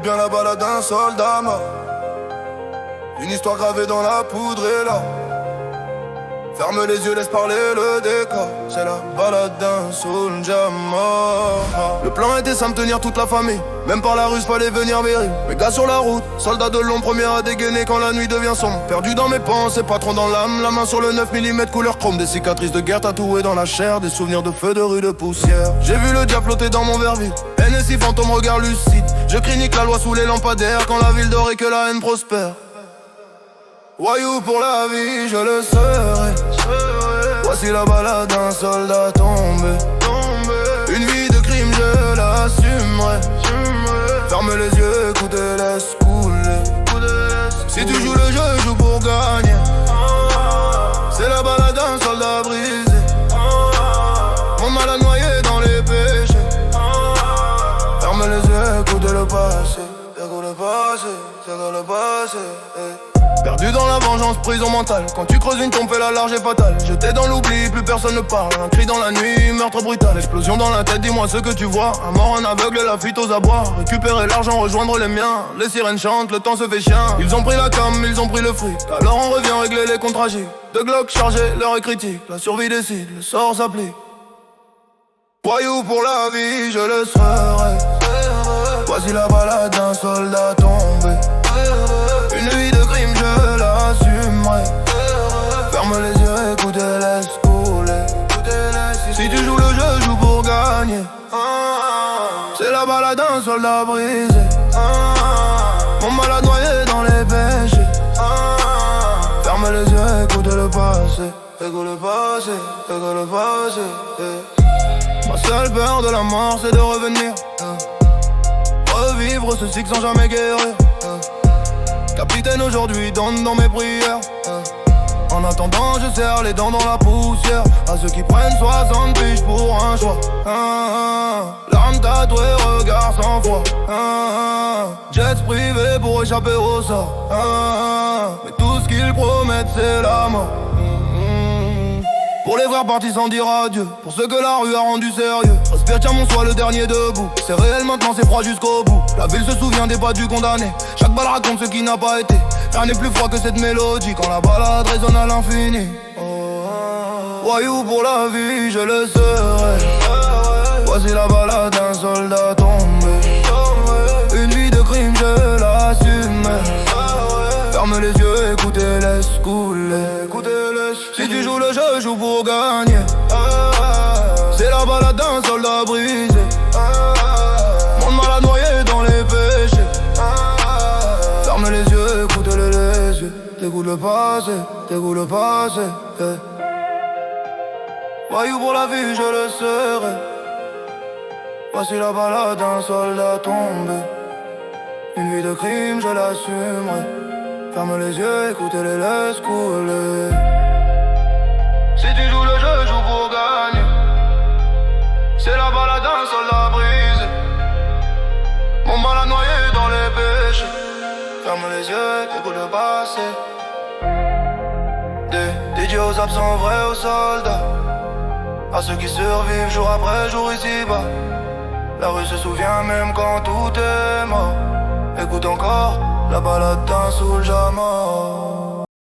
bien la balade d'un soldat mort. Une histoire gravée dans la poudre est là. Ferme les yeux, laisse parler le décor. C'est la balade d'un soldat mort. Le plan était simple, tenir toute la famille. Même par la rue, fallait venir viril. Mes gars sur la route, soldats de l'ombre, premier à dégainer quand la nuit devient sombre. Perdu dans mes pensées, patron dans l'âme. La main sur le 9 mm couleur chrome. Des cicatrices de guerre tatouées dans la chair. Des souvenirs de feu, de rue, de poussière. J'ai vu le diable flotter dans mon verre vide. NSI fantôme, regard lucide. Je crie nique la loi sous les lampadaires. Quand la ville dort et que la haine prospère. Voyou pour la vie, je le serai. Voici la balade d'un soldat tombé. Une vie de crime, je l'assumerai. Ferme les yeux, écoute et laisse couler. Si tu joues le jeu, joue pour gagner. C'est la balade d'un soldat brisé. Mon mal à noyer dans les péchés. Ferme les yeux, écoute le passé. Écoute le passé, écoute le passé. Perdu dans la vengeance, prison mentale. Quand tu creuses une tombe, fais la large et fatale. J'étais dans l'oubli, plus personne ne parle. Un cri dans la nuit, meurtre brutal. Explosion dans la tête, dis-moi ce que tu vois. Un mort, un aveugle, la fuite aux abois. Récupérer l'argent, rejoindre les miens. Les sirènes chantent, le temps se fait chien. Ils ont pris la cam, ils ont pris le fric. Alors on revient régler les comptes tragiques. De Glock chargés, l'heure est critique. La survie décide, le sort s'applique. Voyou pour la vie, je le serai. Voici la balade d'un soldat tombé. Une vie de crime, je l'assumerai. Ferme les yeux, écoute et laisse couler. Si tu joues le jeu, joue pour gagner. C'est la balade d'un soldat brisé. Mon malade noyé dans les péchés. Ferme les yeux, écoute le passé. Écoute le passé, écoute le passé. Ma seule peur de la mort, c'est de revenir. Revivre ce cycle sans jamais guérir. Capitaine aujourd'hui, donne dans mes prières. En attendant, je serre les dents dans la poussière. À ceux qui prennent 60 piges pour un choix. Larmes tatouées, regard sans foi. Jets privés pour échapper au sort. Mais tout ce qu'ils promettent, c'est la mort. Pour les frères partis sans dire adieu. Pour ceux que la rue a rendu sérieux. Respire, tiens mon soir le dernier debout. C'est réel maintenant, c'est froid jusqu'au bout. La ville se souvient des pas du condamné. Chaque balle raconte ce qui n'a pas été. Rien n'est plus froid que cette mélodie quand la balade résonne à l'infini. Voyou pour la vie, je le serai. Voici la balade d'un soldat tombé. Une vie de crime, je l'assume. Ferme les yeux, écoute et laisse couler. Si tu joues le jeu, joue pour gagner. C'est la balade d'un soldat brisé. Mon mal à noyer dans les péchés. Ferme les yeux, écoute les yeux. T'écoutes le passé, t'écoutes le passé. Voyou pour la vie, je le serai. Voici la balade d'un soldat tombé. Une vie de crime, je l'assumerai. Ferme les yeux, écoute et les laisse couler. Si tu joues le jeu, joue pour gagner. C'est la balade d'un soldat brisé. Mon mal à noyer dans les péchés. Ferme les yeux, écoute le passé. Des dieux aux absents, vrais aux soldats. À ceux qui survivent jour après jour ici-bas. La rue se souvient même quand tout est mort. Écoute encore la balade d'un soldat mort.